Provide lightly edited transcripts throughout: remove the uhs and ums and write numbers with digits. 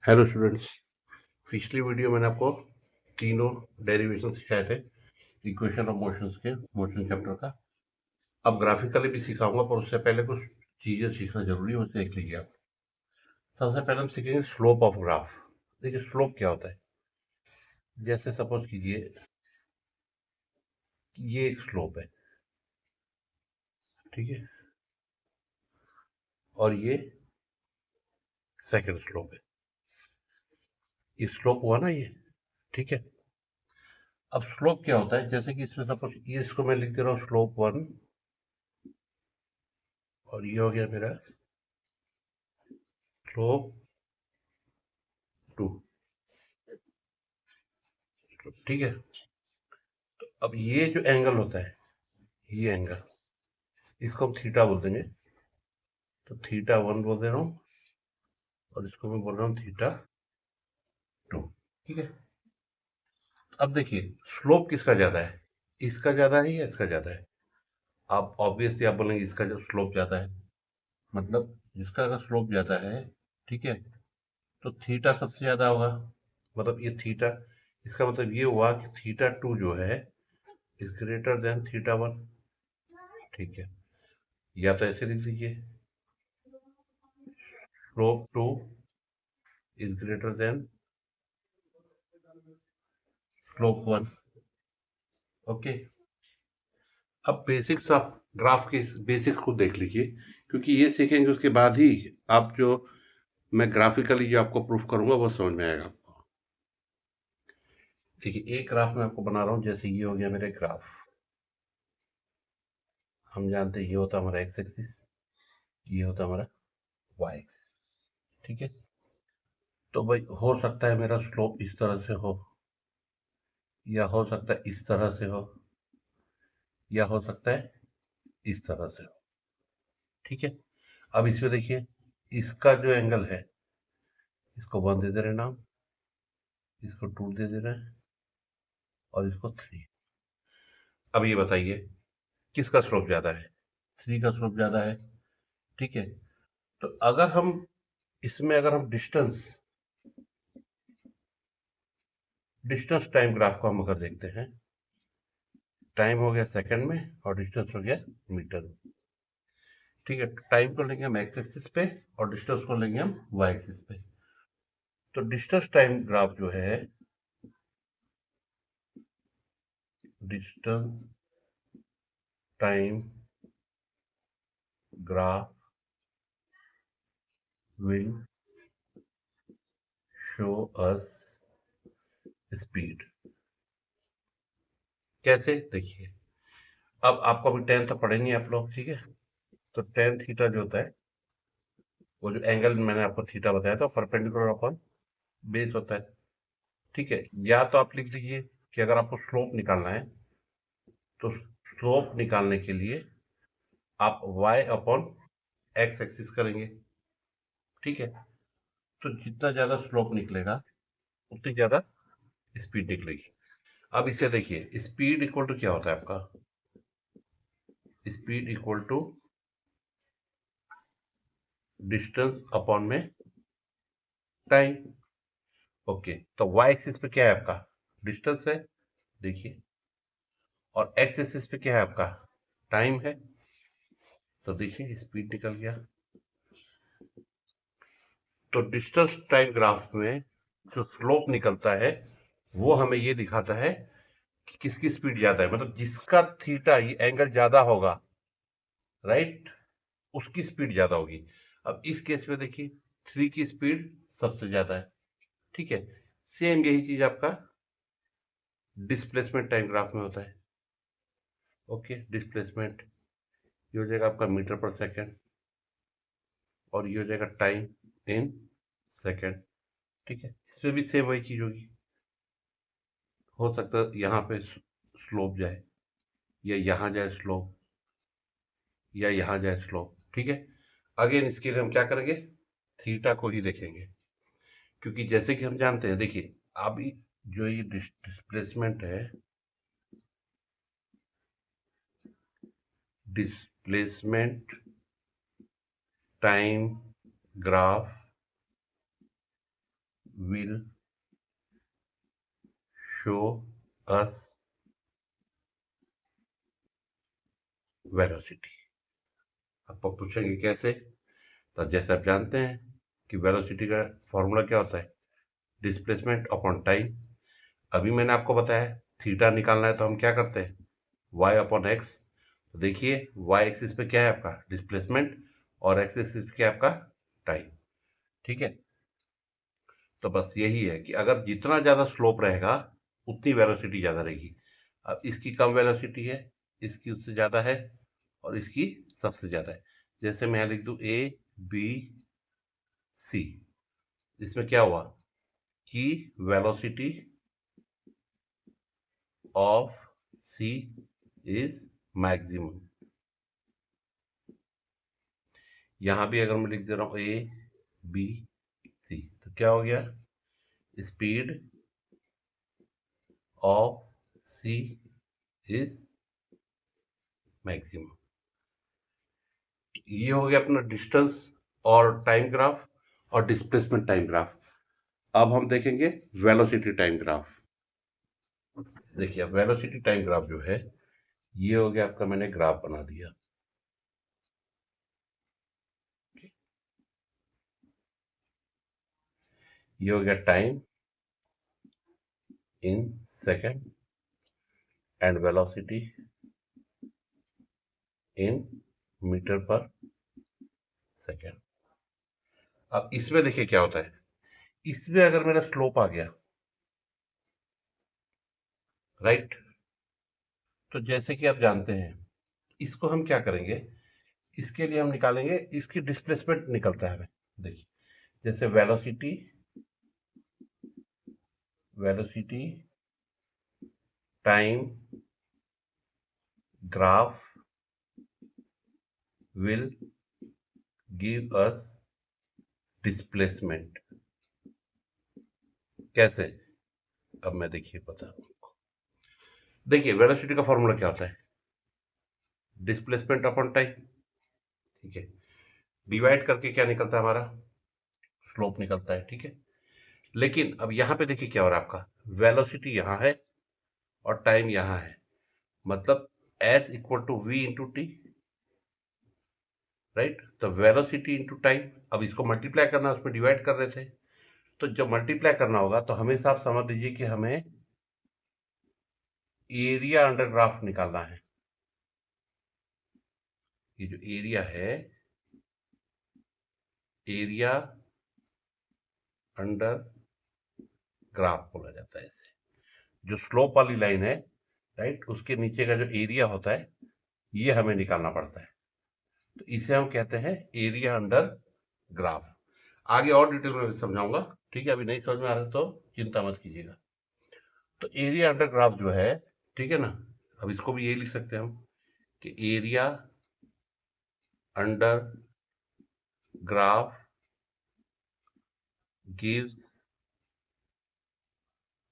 Hello students. पिछली video मैंने आपको तीनों डेरिवेशन सिखाए थे इक्वेशन ऑफ मोशंस के मोशन चैप्टर का। अब ग्राफिकली भी सिखाऊंगा, पर उससे पहले कुछ चीजें सीखना जरूरी है, उसे देख लीजिए आप। सबसे पहले हम सीखेंगे स्लोप ऑफ ग्राफ। देखिए स्लोप क्या होता है। जैसे सपोज कीजिए कि ये एक स्लोप है, ठीक है, और ये सेकंड स्लोप है। ये स्लोप हुआ ना ये, ठीक है। अब स्लोप क्या होता है, जैसे कि इसमें सपोज ये, इसको मैं लिख दे रहा हूँ स्लोप 1, और ये हो गया मेरा स्लोप 2, ठीक है। अब ये जो एंगल होता है, ये एंगल, इसको हम थीटा बोल देंगे। तो थीटा 1 बोल दे रहा हूँ, और इसको मैं बोल रहा हूँ थीटा 2, ठीक है। अब देखिए स्लोप किसका ज्यादा है, इसका ज्यादा है या इसका ज्यादा है। आप ऑब्वियसली आप बोलेंगे इसका जो स्लोप ज्यादा है, मतलब जिसका अगर स्लोप ज्यादा है, ठीक है, तो थीटा सबसे ज्यादा होगा। मतलब ये थीटा, इसका मतलब ये हुआ कि थीटा 2 जो है इज ग्रेटर देन थीटा 1, ठीक है। या तो ऐसे लिख लीजिए, slope 2 is greater than slope 1, okay. अब बेसिक्स ऑफ ग्राफ के बेसिक्स को देख लीजिए, क्योंकि ये सीखेंगे उसके बाद ही आप जो मैं ग्राफिकली जो आपको प्रूफ करूंगा वो समझ में आएगा आपको। देखिए एक ग्राफ मैं आपको बना रहा हूं, जैसे ये हो गया मेरा ग्राफ। हम जानते हैं ये होता है हमारा एक्स एक्सिस, ये होता है हमारा वाई एक्सिस, ठीक है। तो भाई हो सकता है मेरा स्लोप इस तरह से हो, या हो सकता है इस तरह से हो, या हो सकता है इस तरह से हो, ठीक है। अब इसमें देखिए, इसका जो एंगल है, इसको 1 दे दे रहे नाम, इसको 2 दे दे रहे हैं, और इसको 3। अब ये बताइए किसका स्लोप ज्यादा है। 3 का स्लोप ज्यादा है, ठीक है। तो अगर हम इसमें अगर हम डिस्टेंस डिस्टेंस टाइम ग्राफ को हम अगर देखते हैं, टाइम हो गया सेकंड में और डिस्टेंस हो गया मीटर में, ठीक है। टाइम को लेंगे हम एक्स एक्सिस पे, और डिस्टेंस को लेंगे हम वाई एक्सिस पे। तो डिस्टेंस टाइम ग्राफ जो है, distance time graph will show us speed. कैसे देखिए, अब आपको अभी टेन तो पढ़े नहीं आप लोग, ठीक है। तो टेन थीटा जो होता है, वो जो एंगल मैंने आपको थीटा बताया था, परपेंडिकुलर अपॉन बेस होता है, ठीक है। या तो आप लिख लीजिए कि अगर आपको स्लोप निकालना है, तो स्लोप निकालने के लिए आप y अपॉन एक्स एक्सिस करेंगे, ठीक है। तो जितना ज्यादा स्लोप निकलेगा उतनी ज्यादा स्पीड निकलेगी। अब इसे देखिए, स्पीड इक्वल टू क्या होता है आपका, speed equal to distance upon में टाइम, ओके। तो y एक्सिस पे क्या है आपका, डिस्टेंस है, देखिए, और x एक्सिस पे क्या है आपका, टाइम है। तो देखिए स्पीड निकल गया। तो डिस्टेंस टाइम ग्राफ में जो स्लोप निकलता है, वो हमें ये दिखाता है कि किसकी स्पीड ज्यादा है, मतलब जिसका थीटा ये एंगल ज्यादा होगा, राइट, उसकी स्पीड ज्यादा होगी। अब इस केस में देखिए 3 की स्पीड सबसे ज्यादा है, ठीक है। सेम यही चीज आपका डिस्प्लेसमेंट टाइम ग्राफ में होता है, ओके। डिस्प्लेसमेंट ये हो जाएगा आपका मीटर पर सेकेंड, और ये हो जाएगा टाइम इन सेकेंड, ठीक है। इसमें भी सेम वही चीज होगी। हो सकता है यहाँ पे स्लोप जाए, या यहाँ जाए स्लोप, या यहाँ जाए स्लोप, ठीक है। अगेन इसके लिए हम क्या करेंगे, थीटा को ही देखेंगे, क्योंकि जैसे कि हम जानते हैं, देखिए अभी जो ये डिस्प्लेसमेंट है, displacement time graph will show us velocity। आपको पूछेंगे कैसे, तो जैसे आप जानते हैं कि वेलोसिटी का फॉर्मूला क्या होता है, डिस्प्लेसमेंट अपॉन टाइम। अभी मैंने आपको बताया थीटा निकालना है तो हम क्या करते हैं, y अपॉन एक्स। तो देखिए y एक्सिस पे क्या है आपका डिस्प्लेसमेंट और एक्स एक्सिस पे क्या है आपका टाइम। ठीक है, तो बस यही है कि अगर जितना ज्यादा स्लोप रहेगा उतनी वेलोसिटी ज्यादा रहेगी। अब इसकी कम वेलोसिटी है, इसकी उससे ज्यादा है, और इसकी सबसे ज्यादा है। जैसे मैं लिख दूं ए बी सी, इसमें क्या हुआ कि velocity of C is maximum. यहां भी अगर मैं लिख दे रहा हूं ए बी सी तो क्या हो गया, speed of C is maximum. ये हो गया अपना डिस्टेंस और टाइम ग्राफ और डिस्प्लेसमेंट टाइम ग्राफ। अब हम देखेंगे वेलोसिटी टाइम ग्राफ। देखिए अब वेलोसिटी टाइम ग्राफ जो है ये हो गया आपका, मैंने ग्राफ बना दिया। ये हो गया time in second and velocity in metre per second. अब इसमें देखिए क्या होता है, इसमें अगर मेरा स्लोप आ गया राइट, तो जैसे कि आप जानते हैं इसको हम क्या करेंगे, इसके लिए हम निकालेंगे, इसकी डिस्प्लेसमेंट निकलता है हमें। देखिए जैसे velocity velocity time graph will give us displacement। कैसे, अब मैं देखिए बता रहा हूं। देखिए वेलोसिटी का फॉर्मूला क्या होता है, डिस्प्लेसमेंट अपॉन टाइम। ठीक है, डिवाइड करके क्या निकलता है हमारा, स्लोप निकलता है। ठीक है, लेकिन अब यहां पे देखिए क्या हो रहा है, आपका वेलोसिटी यहां है और टाइम यहां है, मतलब S equal to V into T, right. तो वेलोसिटी इंटू टाइम, अब इसको मल्टीप्लाई करना, उसमें डिवाइड कर रहे थे, तो जब मल्टीप्लाई करना होगा तो हमेशा आप समझ लीजिए कि हमें एरिया अंडर ग्राफ निकालना है। ये जो एरिया है, एरिया अंडर ग्राफ बोला जाता है इसे। जो स्लोप वाली लाइन है राइट, उसके नीचे का जो एरिया होता है ये हमें निकालना पड़ता है, तो इसे हम कहते हैं एरिया अंडर ग्राफ। आगे और डिटेल में समझाऊंगा। ठीक है, अभी नहीं समझ में आ रहा तो चिंता मत कीजिएगा। तो एरिया अंडर ग्राफ जो है, ठीक है ना, अब इसको भी यही लिख सकते हैं हम कि area under graph gives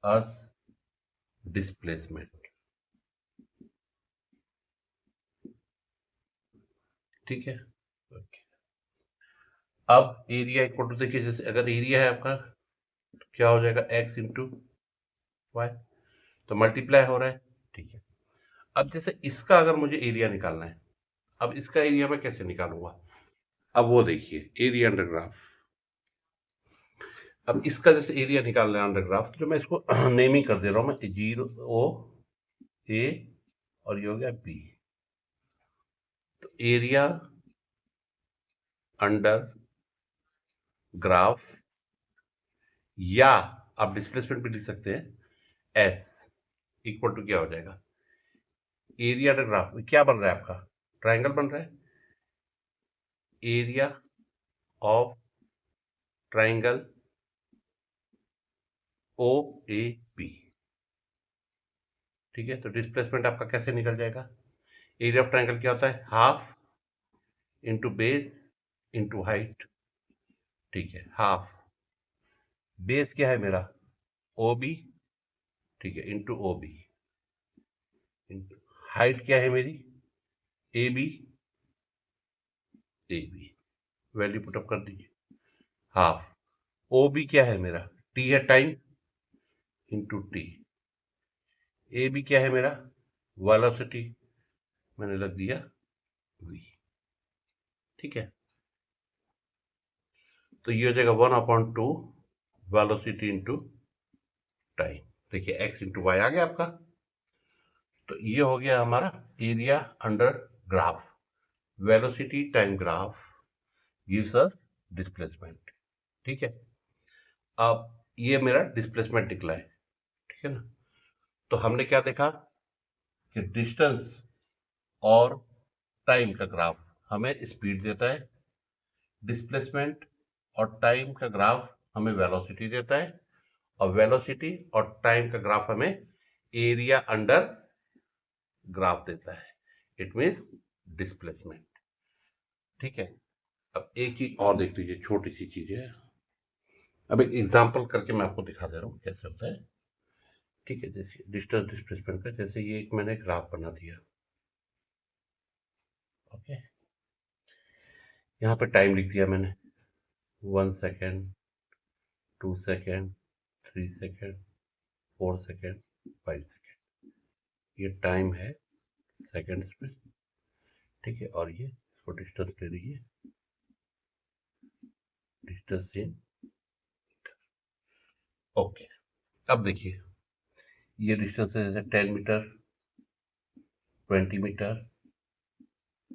us displacement। ठीक है, अब एरिया इक्वल टू, देखिए जैसे अगर एरिया है आपका तो क्या हो जाएगा, एक्स इंटू वाई, तो मल्टीप्लाई हो रहा है। ठीक है, अब जैसे इसका अगर मुझे एरिया निकालना है, अब इसका एरिया मैं कैसे निकालूंगा, अब वो देखिए एरिया अंडर ग्राफ। अब इसका जैसे एरिया निकालना है अंडर ग्राफ, तो मैं इसको नेमिंग कर दे रहा हूं मैं, जीरो ओ ए और ये हो गया बी। तो एरिया अंडर ग्राफ, या आप डिस्प्लेसमेंट भी लिख सकते हैं, एस इक्वल टू क्या हो जाएगा, एरिया अंडर ग्राफ क्या बन रहा है आपका, ट्राइंगल बन रहा है, area of triangle O A B. ठीक है, तो डिस्प्लेसमेंट आपका कैसे निकल जाएगा, एरिया ऑफ ट्राइंगल क्या होता है, half into base into height. ठीक है, हाफ, बेस क्या है मेरा ओ बी, ठीक है, into O B, into height क्या है मेरी A B, A B value put up कर दीजिए, हाफ, ओ बी क्या है मेरा टी है time into T. A B क्या है मेरा, वेलोसिटी, मैंने रख दिया v। ठीक है, तो ये हो जाएगा 1/2 वेलोसिटी इंटू टाइम। देखिए x इंटू वाई आ गया आपका। तो ये हो गया हमारा area under graph. Velocity time graph gives us displacement. ठीक है, अब ये मेरा डिस्प्लेसमेंट निकला है। ठीक है ना, तो हमने क्या देखा कि डिस्टेंस और टाइम का ग्राफ हमें स्पीड देता है, डिस्प्लेसमेंट और टाइम का ग्राफ हमें वेलोसिटी देता है, और वेलोसिटी और टाइम का ग्राफ हमें एरिया अंडर ग्राफ देता है। It means displacement. ठीक है, अब एक चीज और देख लीजिए, छोटी सी चीज है। अब एक एग्जांपल करके मैं आपको दिखा दे रहा हूँ कैसे होता है। ठीक है, जैसे डिस्टेंस डिस्प्लेसमेंट का, जैसे ये एक मैंने ग्राफ बना दिया। ओके, यहाँ पे टाइम लिख दिया मैंने 1 second, 2 second, 3 second, 4 second, 5 second. ये टाइम है सेकेंड्स में। ठीक है, और ये इसको डिस्टेंस ले लीजिए, डिस्टेंस इन। ओके, अब देखिए ये डिस्टेंस है, जैसे 10 metre, 20 metre,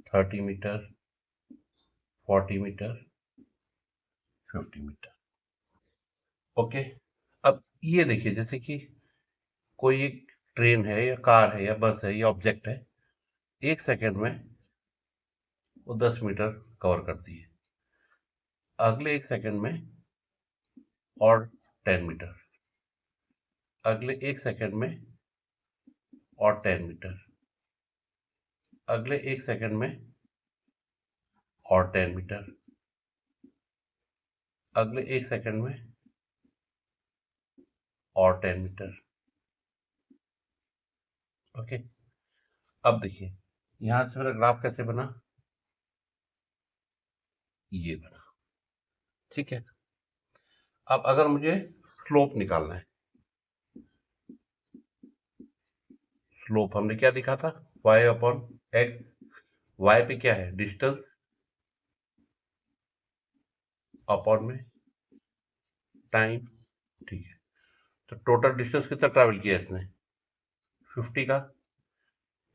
30 metre, 40 metre, 50 metre. Okay, अब ये देखिए जैसे कि कोई एक ट्रेन है या कार है या बस है या ऑब्जेक्ट है, 1 सेकेंड में वो 10 मीटर कवर करती है, अगले 1 सेकेंड में और 10 मीटर, अगले 1 सेकेंड में और 10 मीटर, अगले 1 सेकेंड में और 10 मीटर, अगले 1 सेकेंड में और 10 मीटर। ओके, अब देखिए यहां से मेरा ग्राफ कैसे बना, ये बना। ठीक है, अब अगर मुझे स्लोप निकालना है, स्लोप हमने क्या लिखा था, y/x। y पे क्या है, डिस्टेंस, अपॉन में टाइम। ठीक है, तो टोटल डिस्टेंस कितना ट्रैवल किया इसने, 50 का,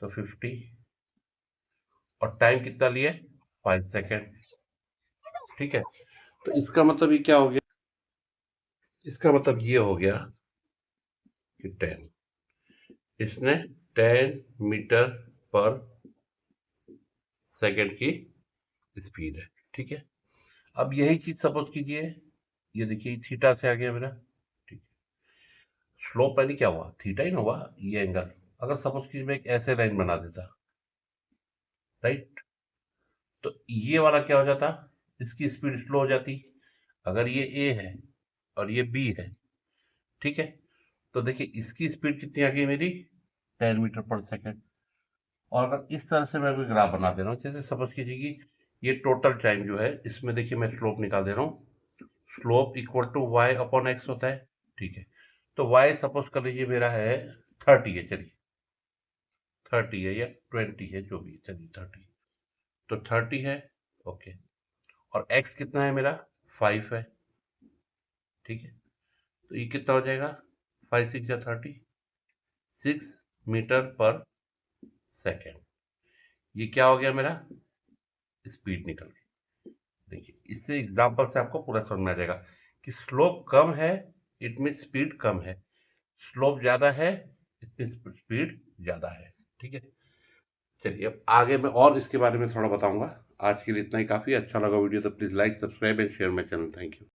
तो 50, और टाइम कितना लिया, 5 सेकेंड। ठीक है, तो इसका मतलब ये क्या हो गया, इसका मतलब ये हो गया कि 10, इसने 10 मीटर पर सेकेंड की स्पीड है। ठीक है, अब यही चीज सपोज कीजिए, ये देखिए थीटा से आ गया मेरा। ठीक है, स्लोप यानी क्या हुआ, थीटा ही ना हुआ, ये एंगल। अगर सपोज कीजिए मैं एक ऐसे लाइन बना देता, राइट, तो ये वाला क्या हो जाता, इसकी स्पीड स्लो हो जाती। अगर ये ए है और ये बी है, ठीक है, तो देखिए इसकी स्पीड कितनी आ गई मेरी, 10 मीटर पर सेकेंड। और अगर इस तरह से मैं कोई ग्राफ बना दे रहा हूँ, जैसे सपोज कीजिए कि ये टोटल टाइम जो है, इसमें देखिए मैं स्लोप निकाल दे रहा हूँ, स्लोप इक्वल टू y/x होता है। ठीक है, तो y सपोज कर लीजिए मेरा है 30 है, चलिए 30 है या 20 है, जो भी है, चलिए 30, तो 30 है। ओके, और x कितना है मेरा, 5 है। ठीक है, तो ये कितना हो जाएगा, 5 6 या 30, 6 मीटर पर सेकेंड। ये क्या हो गया मेरा, स्पीड निकल गई। देखिए इससे एग्जांपल से आपको पूरा समझ में आ जाएगा कि स्लोप कम है, इट मीन स्पीड कम है, स्लोप ज्यादा है, इट मीन स्पीड ज्यादा है। ठीक है, चलिए अब आगे मैं और इसके बारे में थोड़ा बताऊंगा। आज के लिए इतना ही काफी। अच्छा लगा वीडियो तो please like, subscribe and share my channel. Thank you.